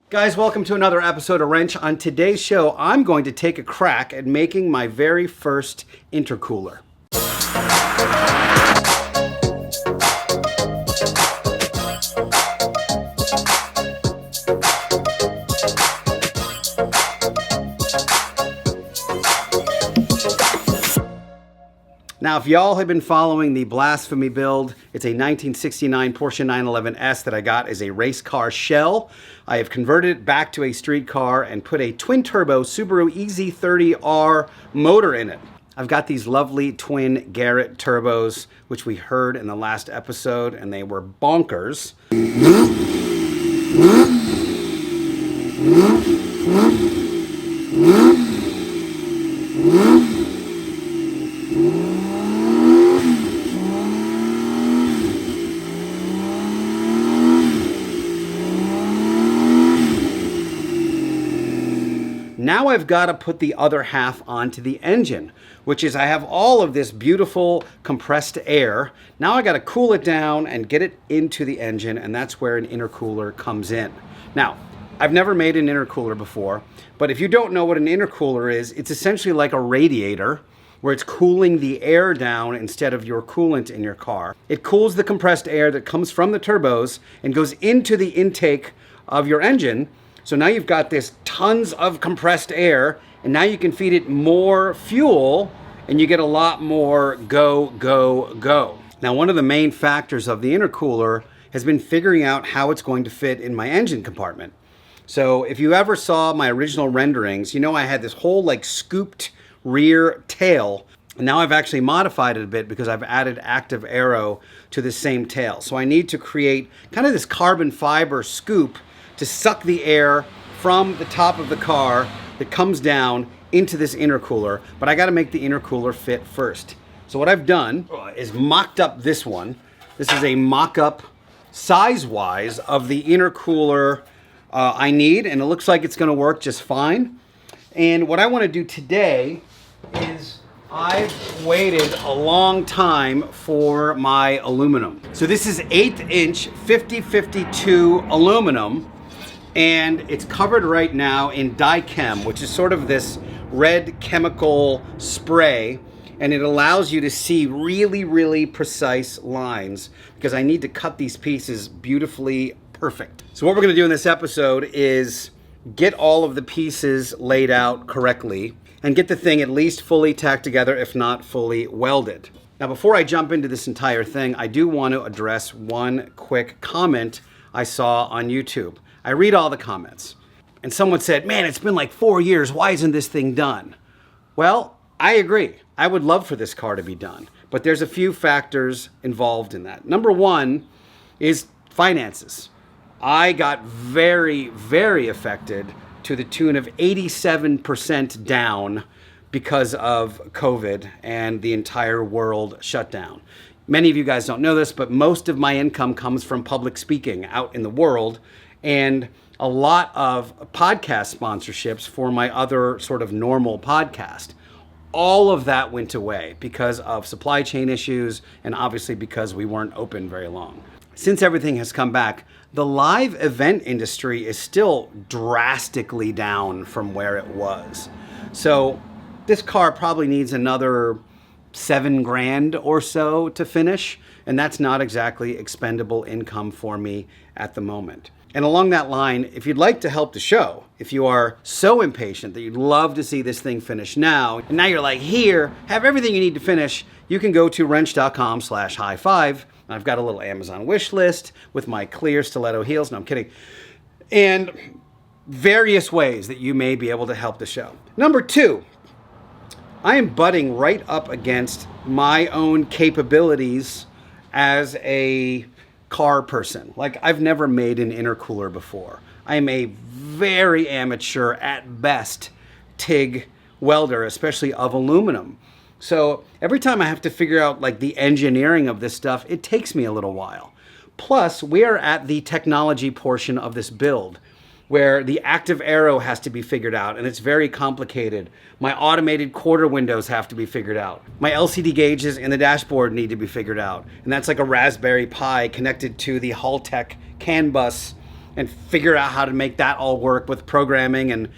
Guys, welcome to another episode of Rennch. On today's show, I'm going to take a crack at making my very first intercooler. Now, if y'all have been following the Blasphemy build, it's a 1969 Porsche 911S that I got as a race car shell. I have converted it back to a street car and put a twin-turbo Subaru EZ30R motor in it. I've got these lovely twin Garrett turbos, which we heard in the last episode, and they were bonkers. Now I've got to put the other half onto the engine, which is I have all of this beautiful compressed air. Now I got to cool it down and get it into the engine, and that's where an intercooler comes in. Now, I've never made an intercooler before, but if you don't know what an intercooler is, it's essentially like a radiator where it's cooling the air down instead of your coolant in your car. It cools the compressed air that comes from the turbos and goes into the intake of your engine. So now you've got this tons of compressed air, and now you can feed it more fuel, and you get a lot more go, go, go. Now, one of the main factors of the intercooler has been figuring out how it's going to fit in my engine compartment. So if you ever saw my original renderings, you know I had this whole like scooped rear tail, and now I've actually modified it a bit because I've added active aero to the same tail. So I need to create kind of this carbon fiber scoop to suck the air from the top of the car that comes down into this intercooler, but I gotta make the intercooler fit first. So what I've done is mocked up this one. This is a mock-up size-wise of the intercooler I need, and it looks like it's gonna work just fine. And what I wanna do today is I've waited a long time for my aluminum. So this is 1/8" 5052 aluminum, and it's covered right now in Dychem, which is sort of this red chemical spray, and it allows you to see really, really precise lines because I need to cut these pieces beautifully perfect. So what we're gonna do in this episode is get all of the pieces laid out correctly and get the thing at least fully tacked together, if not fully welded. Now, before I jump into this entire thing, I do want to address one quick comment I saw on YouTube. I read all the comments, and someone said, man, it's been like 4 years. Why isn't this thing done? Well, I agree. I would love for this car to be done, but there's a few factors involved in that. Number one is finances. I got very, very affected to the tune of 87% down because of COVID and the entire world shut down. Many of you guys don't know this, but most of my income comes from public speaking out in the world, and a lot of podcast sponsorships for my other sort of normal podcast. All of that went away because of supply chain issues and obviously because we weren't open very long. Since everything has come back, the live event industry is still drastically down from where it was. So this car probably needs another $7,000 or so to finish, and that's not exactly expendable income for me at the moment. And along that line, if you'd like to help the show, if you are so impatient that you'd love to see this thing finish now, and now you're like, here, have everything you need to finish, you can go to rennch.com/high5. I've got a little Amazon wish list with my clear stiletto heels. No, I'm kidding. And various ways that you may be able to help the show. Number two, I am butting right up against my own capabilities as a car person. Like, I've never made an intercooler before. I am a very amateur at best TIG welder, especially of aluminum. So every time I have to figure out like the engineering of this stuff, it takes me a little while. Plus, we are at the technology portion of this build where the active aero has to be figured out, and it's very complicated. My automated quarter windows have to be figured out. My LCD gauges in the dashboard need to be figured out, and that's like a Raspberry Pi connected to the Haltech CAN bus and figure out how to make that all work with programming. And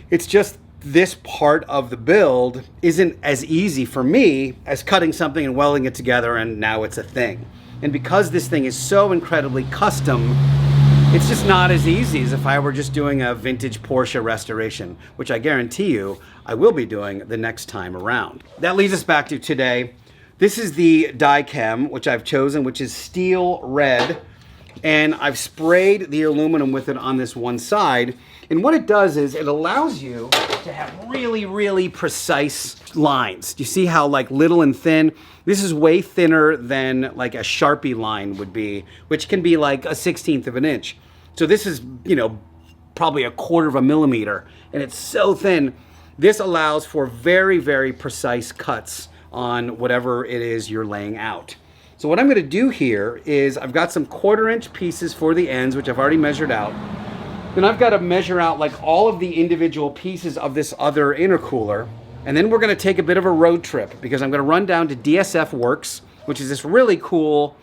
it's just, this part of the build isn't as easy for me as cutting something and welding it together and now it's a thing. And because this thing is so incredibly custom, it's just not as easy as if I were just doing a vintage Porsche restoration, which I guarantee you I will be doing the next time around. That leads us back to today. This is the die chem, which I've chosen, which is steel red. And I've sprayed the aluminum with it on this one side. And what it does is it allows you to have really, really precise lines. Do you see how like little and thin? This is way thinner than like a Sharpie line would be, which can be like a 1/16 of an inch. So this is, you know, probably a 1/4 of a millimeter, and it's so thin. This allows for very, very precise cuts on whatever it is you're laying out. So what I'm gonna do here is I've got some 1/4 inch pieces for the ends, which I've already measured out. Then I've got to measure out like all of the individual pieces of this other intercooler. And then we're going to take a bit of a road trip because I'm going to run down to DSF Works, which is this really cool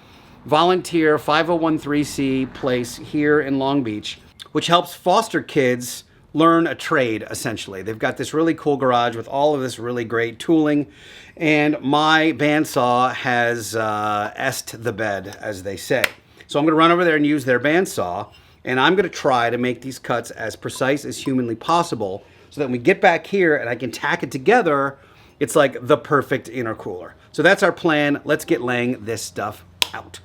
volunteer 5013C place here in Long Beach, which helps foster kids learn a trade, essentially. They've got this really cool garage with all of this really great tooling. And my bandsaw has est the bed, as they say. So I'm going to run over there and use their bandsaw. And I'm going to try to make these cuts as precise as humanly possible so that when we get back here and I can tack it together, it's like the perfect intercooler. So that's our plan. Let's get laying this stuff out.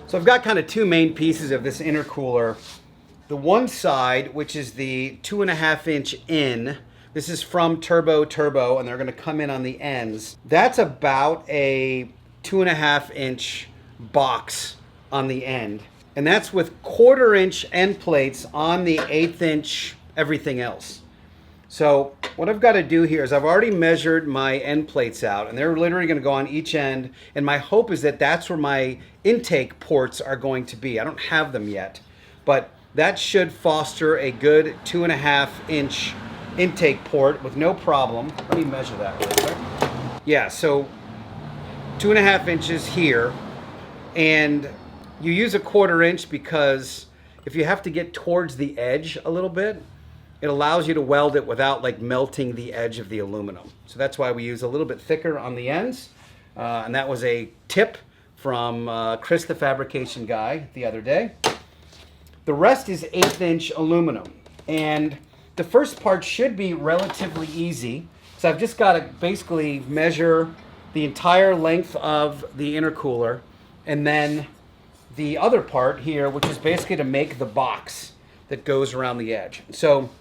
So I've got kind of two main pieces of this intercooler. The one side, which is the 2.5 inch in, this is from Turbo, and they're going to come in on the ends. That's about a 2.5 inch box on the end. And that's with 1/4 inch end plates on the 1/8 inch everything else. So what I've got to do here is I've already measured my end plates out, and they're literally going to go on each end. And my hope is that that's where my intake ports are going to be. I don't have them yet, but that should foster a good 2.5 inch intake port with no problem. Let me measure that real quick. Yeah, so 2.5 inches here, and you use a 1/4 inch because if you have to get towards the edge a little bit, it allows you to weld it without like melting the edge of the aluminum. So that's why we use a little bit thicker on the ends. And that was a tip from Chris, the fabrication guy, the other day. The rest is 1/8 inch aluminum. And the first part should be relatively easy. So I've just got to basically measure the entire length of the intercooler, and then the other part here, which is basically to make the box that goes around the edge. So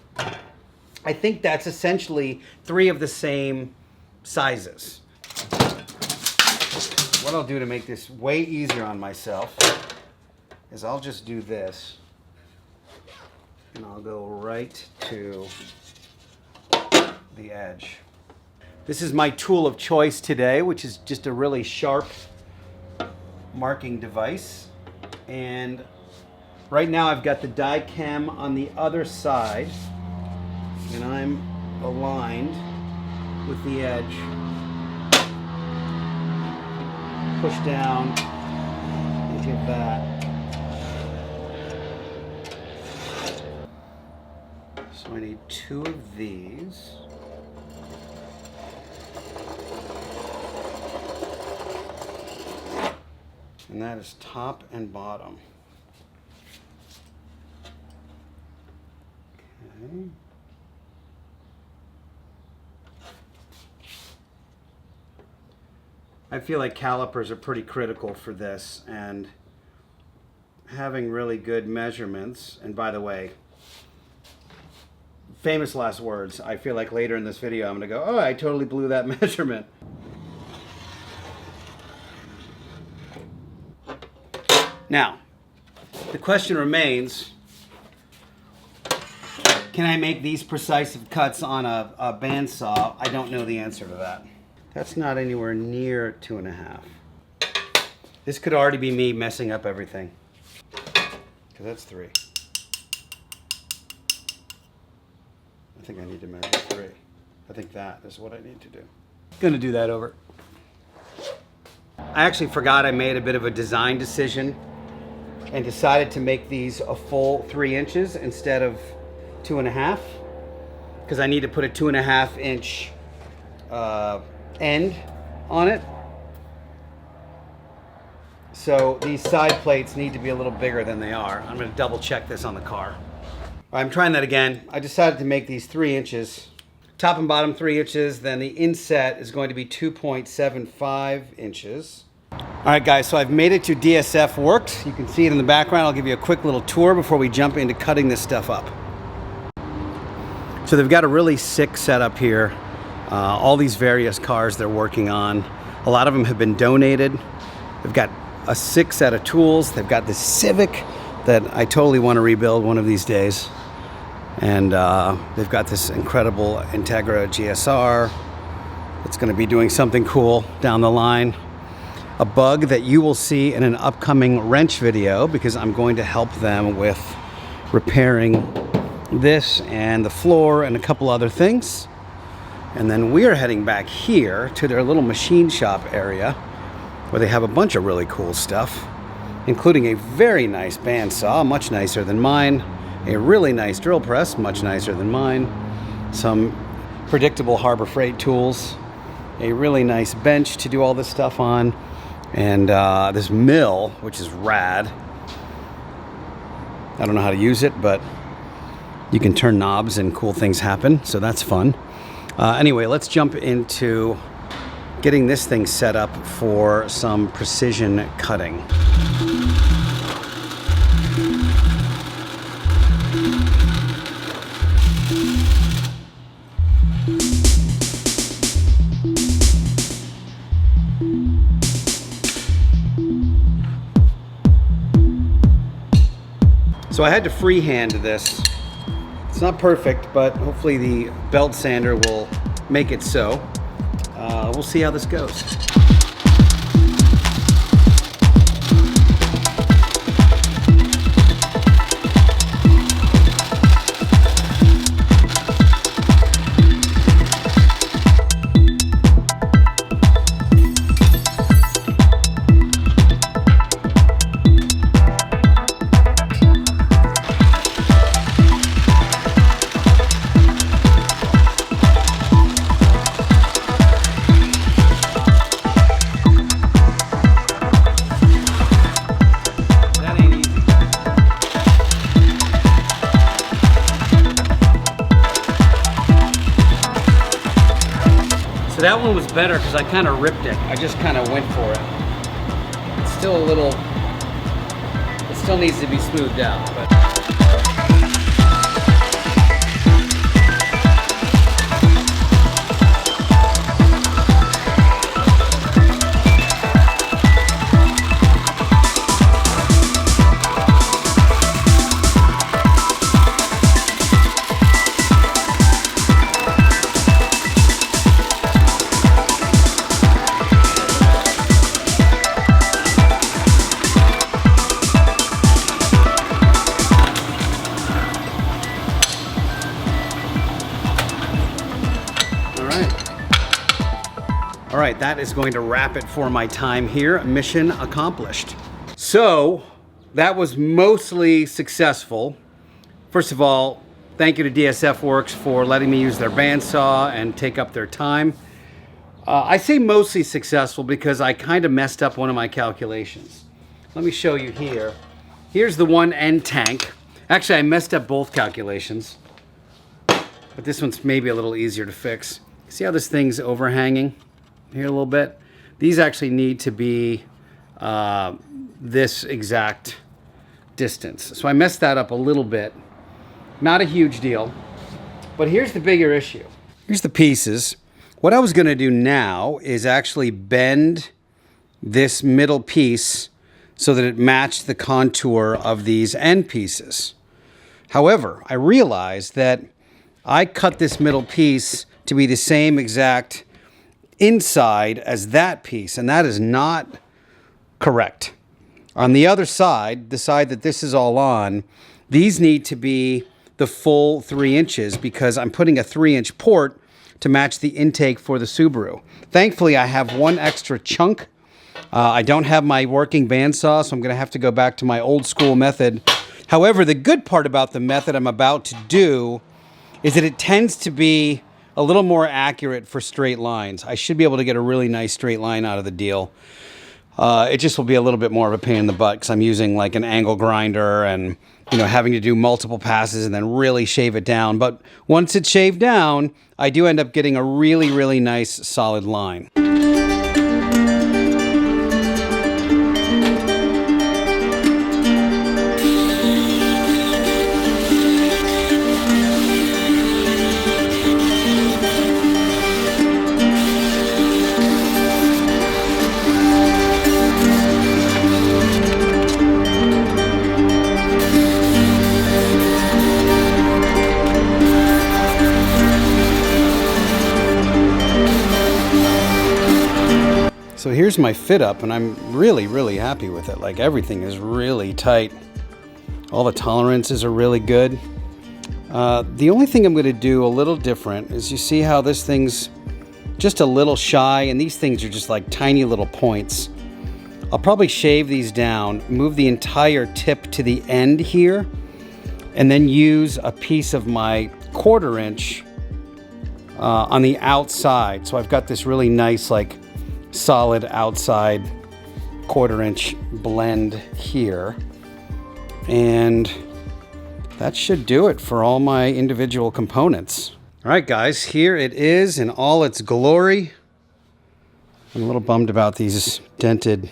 I think that's essentially 3 of the same sizes. What I'll do to make this way easier on myself is I'll just do this, and I'll go right to the edge. This is my tool of choice today, which is just a really sharp marking device. And right now I've got the die cam on the other side, and I'm aligned with the edge. Push down and get that. So I need 2 of these. And that is top and bottom. Okay. I feel like calipers are pretty critical for this, and having really good measurements, and by the way, famous last words, I feel like later in this video I'm going to go, oh, I totally blew that measurement. Now, the question remains, can I make these precise cuts on a bandsaw? I don't know the answer to that. That's not anywhere near 2.5. This could already be me messing up everything. Because that's 3. I think I need to measure 3. I think that is what I need to do. Gonna do that over. I actually forgot I made a bit of a design decision and decided to make these a full 3 inches instead of 2.5, because I need to put a 2.5 inch end on it. So these side plates need to be a little bigger than they are. I'm going to double check this on the car. I'm trying that again. I decided to make these 3 inches. Top and bottom 3 inches. Then the inset is going to be 2.75 inches. All right, guys, so I've made it to DSF Works. You can see it in the background. I'll give you a quick little tour before we jump into cutting this stuff up. So they've got a really sick setup here. All these various cars they're working on. A lot of them have been donated. They've got a sick set of tools. They've got this Civic that I totally want to rebuild one of these days. And they've got this incredible Integra GSR that's going to be doing something cool down the line. A bug that you will see in an upcoming Rennch video, because I'm going to help them with repairing this and the floor and a couple other things. And then we're heading back here to their little machine shop area, where they have a bunch of really cool stuff, including a very nice bandsaw, much nicer than mine, a really nice drill press, much nicer than mine, some predictable Harbor Freight tools, a really nice bench to do all this stuff on, and this mill, which is rad. I don't know how to use it, but you can turn knobs and cool things happen, so that's fun. Anyway, let's jump into getting this thing set up for some precision cutting. So I had to freehand this. It's not perfect, but hopefully the belt sander will make it so. We'll see how this goes. So that one was better because I kind of ripped it. I just kind of went for it. It's still a little, it still needs to be smoothed out. But. All right, that is going to wrap it for my time here. Mission accomplished. So that was mostly successful. First of all, thank you to DSF Works for letting me use their bandsaw and take up their time. I say mostly successful because I kind of messed up one of my calculations. Let me show you here. Here's the one end tank. Actually, I messed up both calculations, but this one's maybe a little easier to fix. See how this thing's overhanging here a little bit? These actually need to be this exact distance. So I messed that up a little bit. Not a huge deal, but here's the bigger issue. Here's the pieces. What I was going to do now is actually bend this middle piece so that it matched the contour of these end pieces. However, I realized that I cut this middle piece to be the same exact inside as that piece, and that is not correct. On the other side, the side that this is all on, these need to be the full 3 inches because I'm putting a 3-inch port to match the intake for the Subaru. Thankfully, I have one extra chunk I don't have my working bandsaw, so I'm going to have to go back to my old school method. However, the good part about the method I'm about to do is that it tends to be a little more accurate for straight lines. I should be able to get a really nice straight line out of the deal. It just will be a little bit more of a pain in the butt because I'm using like an angle grinder and, you know, having to do multiple passes and then really shave it down. But once it's shaved down, I do end up getting a really, really nice solid line. So here's my fit up, and I'm really, really happy with it. Like, everything is really tight. All the tolerances are really good. The only thing I'm going to do a little different is, you see how this thing's just a little shy, and these things are just like tiny little points. I'll probably shave these down, move the entire tip to the end here, and then use a piece of my 1/4 inch on the outside. So I've got this really nice, like, solid outside 1/4 inch blend here, and that should do it for all my individual components. All right, guys, here it is in all its glory. I'm a little bummed about these dented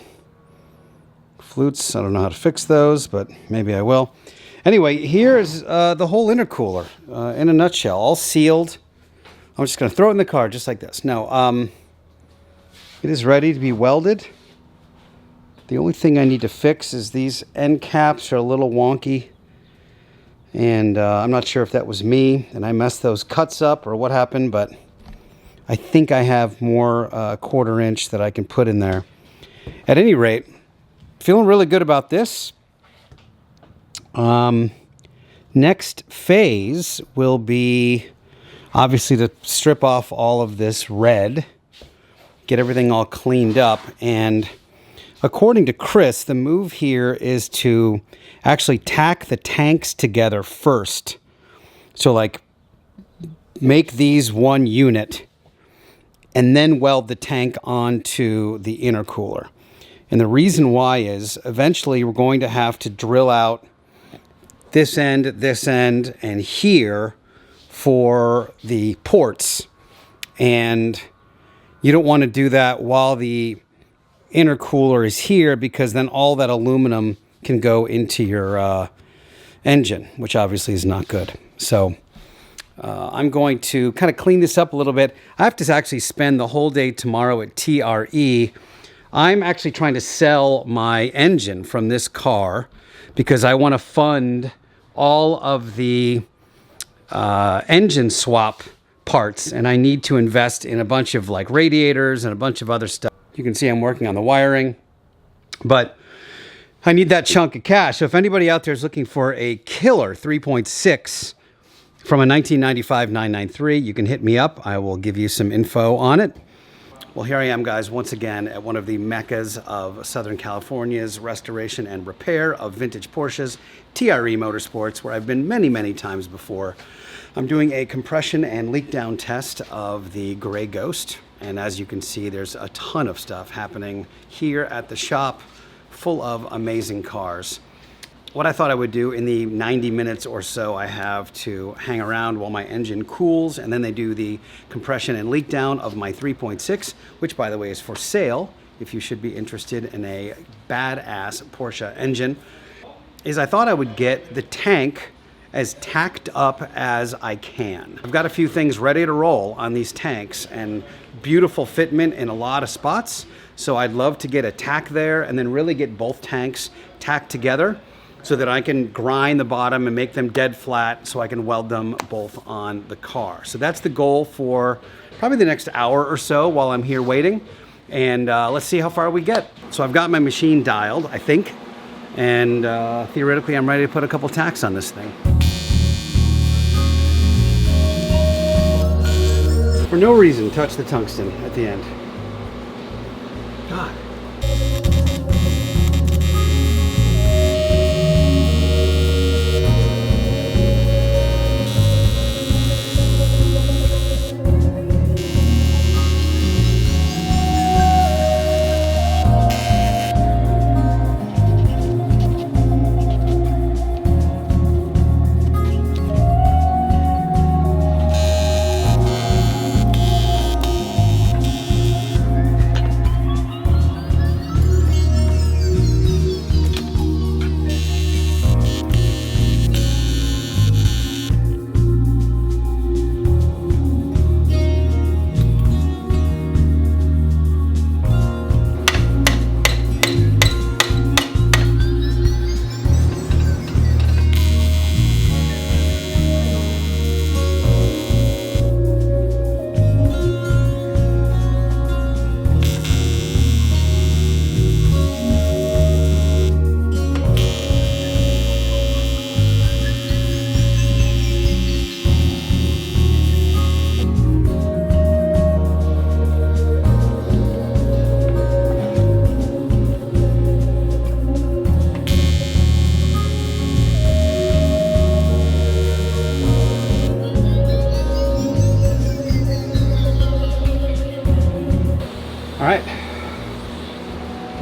flutes. I don't know how to fix those, but maybe I will. Anyway, here's the whole intercooler in a nutshell, all sealed. I'm just going to throw it in the car just like this. No, it is ready to be welded. The only thing I need to fix is these end caps are a little wonky. And I'm not sure if that was me and I messed those cuts up or what happened, but I think I have more 1/4 inch that I can put in there. At any rate, feeling really good about this. Next phase will be obviously to strip off all of this red, get everything all cleaned up, and according to Chris, the move here is to actually tack the tanks together first. So, like, make these one unit and then weld the tank onto the intercooler. And the reason why is eventually we're going to have to drill out this end, and here for the ports. And you don't want to do that while the intercooler is here, because then all that aluminum can go into your engine, which obviously is not good. So I'm going to kind of clean this up a little bit. I have to actually spend the whole day tomorrow at TRE. I'm actually trying to sell my engine from this car because I want to fund all of the engine swap parts, and I need to invest in a bunch of like radiators and a bunch of other stuff. You can see I'm working on the wiring, but I need that chunk of cash. So if anybody out there is looking for a killer 3.6 from a 1995 993, you can hit me up. I will give you some info on it. Well, here I am, guys, once again at one of the meccas of Southern California's restoration and repair of vintage Porsches, TRE Motorsports, where I've been many, many times before. I'm doing a compression and leak down test of the Gray Ghost. And as you can see, there's a ton of stuff happening here at the shop, full of amazing cars. What I thought I would do in the 90 minutes or so I have to hang around while my engine cools, and then they do the compression and leak down of my 3.6, which by the way is for sale if you should be interested in a badass Porsche engine, is I thought I would get the tank as tacked up as I can. I've got a few things ready to roll on these tanks and beautiful fitment in a lot of spots. So I'd love to get a tack there and then really get both tanks tacked together so that I can grind the bottom and make them dead flat so I can weld them both on the car. So that's the goal for probably the next hour or so while I'm here waiting. And let's see how far we get. So I've got my machine dialed, I think. And theoretically, I'm ready to put a couple tacks on this thing. For no reason, touch the tungsten at the end. God.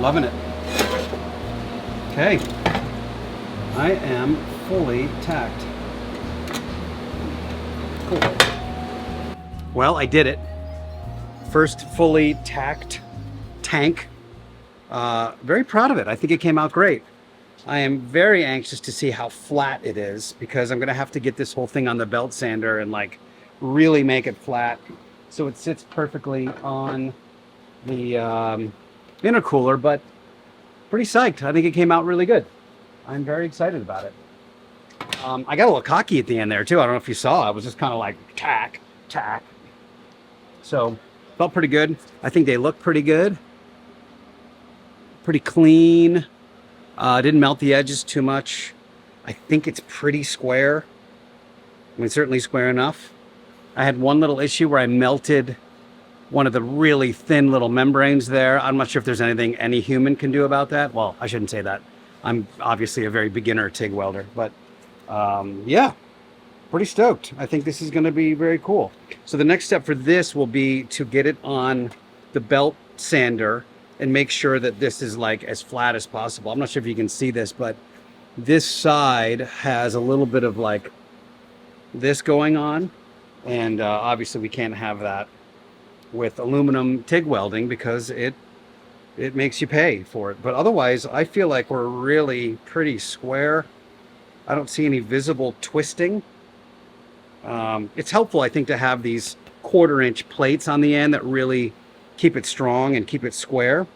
Loving it. Okay. I am fully tacked. Cool. Well, I did it. First fully tacked tank. Very proud of it. I think it came out great. I am very anxious to see how flat it is because I'm going to have to get this whole thing on the belt sander and like really make it flat so it sits perfectly on the intercooler, but pretty psyched. I think it came out really good. I'm very excited about it. I got a little cocky at the end there too. I don't know if you saw. I was just kind of like tack, tack. So felt pretty good. I think they look pretty good. Pretty clean. Didn't melt the edges too much. I think it's pretty square. I mean, certainly square enough. I had one little issue where I melted one of the really thin little membranes there. I'm not sure if there's anything any human can do about that. Well, I shouldn't say that. I'm obviously a very beginner TIG welder, but yeah, pretty stoked. I think this is going to be very cool. So the next step for this will be to get it on the belt sander and make sure that this is like as flat as possible. I'm not sure if you can see this, but this side has a little bit of like this going on. And obviously we can't have that with aluminum TIG welding because it makes you pay for it. But otherwise, I feel like we're really pretty square. I don't see any visible twisting. It's helpful, I think, to have these 1/4-inch plates on the end that really keep it strong and keep it square.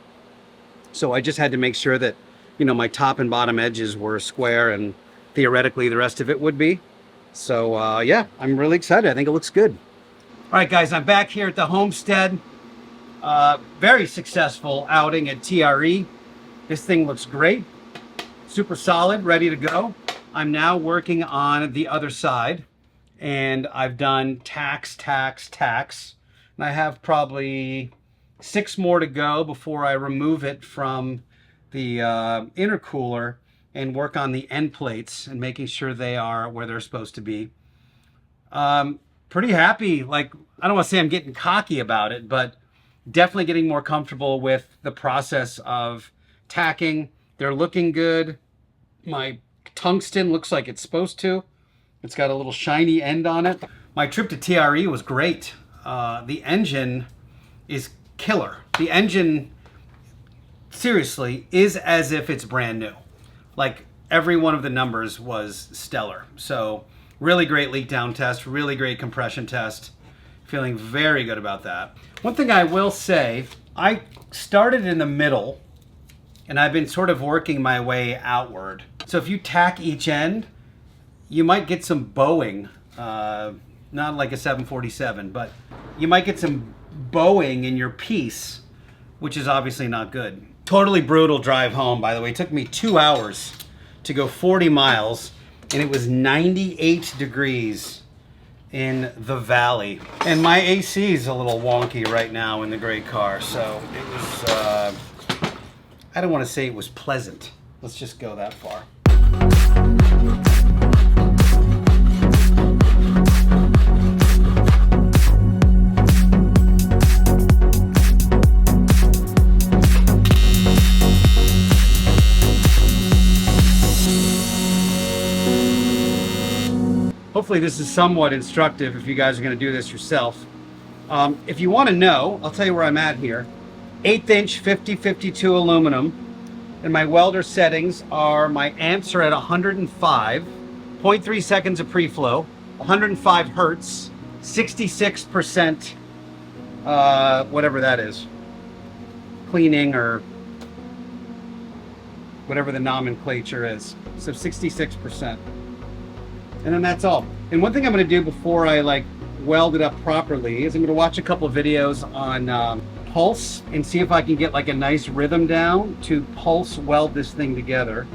So I just had to make sure that, you know, my top and bottom edges were square and theoretically the rest of it would be. So yeah, I'm really excited. I think it looks good. All right, guys, I'm back here at the homestead. Very successful outing at TRE. This thing looks great. Super solid, ready to go. I'm now working on the other side and I've done tacks. And I have probably 6 more to go before I remove it from the intercooler and work on the end plates and making sure they are where they're supposed to be. Pretty happy. Like, I don't want to say I'm getting cocky about it, but definitely getting more comfortable with the process of tacking. They're looking good. My tungsten looks like it's supposed to. It's got a little shiny end on it. My trip to TRE was great. The engine is killer. The engine, seriously, is as if it's brand new. Like, every one of the numbers was stellar. So really great leak down test, really great compression test. Feeling very good about that. One thing I will say, I started in the middle and I've been sort of working my way outward. So if you tack each end, you might get some bowing, not like a 747, but you might get some bowing in your piece, which is obviously not good. Totally brutal drive home, by the way. It took me 2 hours to go 40 miles and it was 98 degrees in the valley. And my AC is a little wonky right now in the gray car, so it was, I don't want to say it was pleasant. Let's just go that far. Hopefully this is somewhat instructive if you guys are going to do this yourself. If you want to know, I'll tell you where I'm at here. 1/8" 50/52 aluminum, and my welder settings are, my amps are at 105, 0.3 seconds of pre-flow, 105 hertz, 66%, whatever that is, cleaning or whatever the nomenclature is. So 66%. And then that's all. And one thing I'm going to do before I like weld it up properly is I'm going to watch a couple of videos on pulse and see if I can get like a nice rhythm down to pulse weld this thing together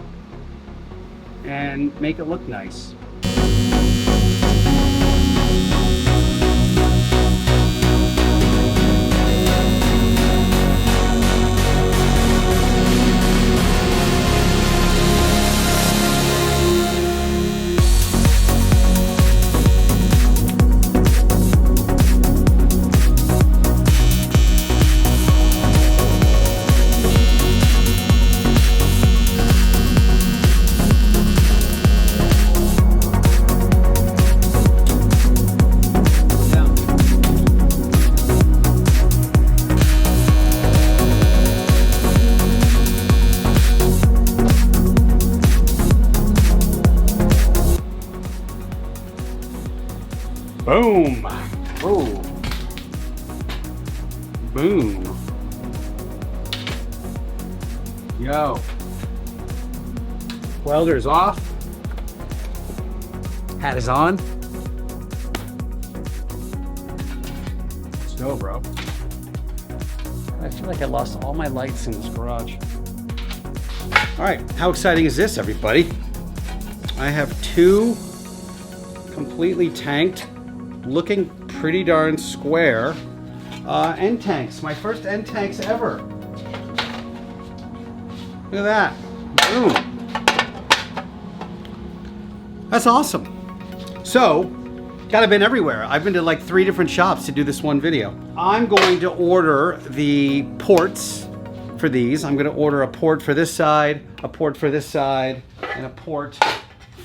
and make it look nice. Boom. Oh. Boom. Yo. Welder's off. Hat is on. Let's go, bro. I feel like I lost all my lights in this garage. All right, how exciting is this, everybody? I have two completely tanked, looking pretty darn square end tanks. My first end tanks ever. Look at that. Boom. That's awesome. So, God, I've been everywhere. I've been to like 3 different shops to do this one video. I'm going to order the ports for these. I'm going to order a port for this side, a port for this side, and a port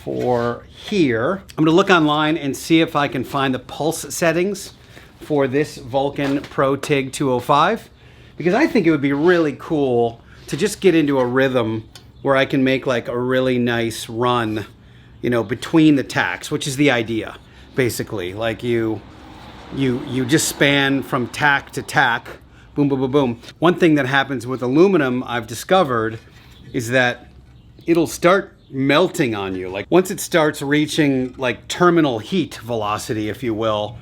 for here. I'm going to look online and see if I can find the pulse settings for this Vulcan Pro TIG 205, because I think it would be really cool to just get into a rhythm where I can make like a really nice run, you know, between the tacks, which is the idea, basically. Like you just span from tack to tack, boom, boom, boom, boom. One thing that happens with aluminum, I've discovered, is that it'll start melting on you. Like once it starts reaching like terminal heat velocity, if you will,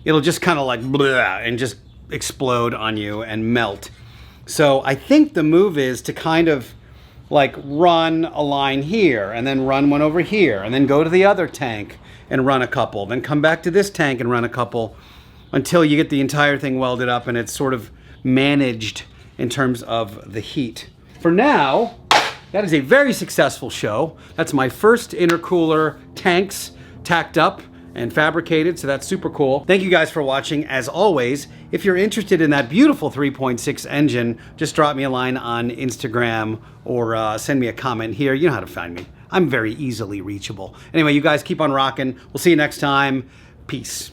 it'll just kind of like blah, and just explode on you and melt. So I think the move is to kind of like run a line here and then run one over here and then go to the other tank and run a couple, then come back to this tank and run a couple until you get the entire thing welded up and it's sort of managed in terms of the heat. For now, that is a very successful show. That's my first intercooler tanks tacked up and fabricated, so that's super cool. Thank you guys for watching. As always, if you're interested in that beautiful 3.6 engine, just drop me a line on Instagram or send me a comment here. You know how to find me. I'm very easily reachable. Anyway, you guys keep on rocking. We'll see you next time. Peace.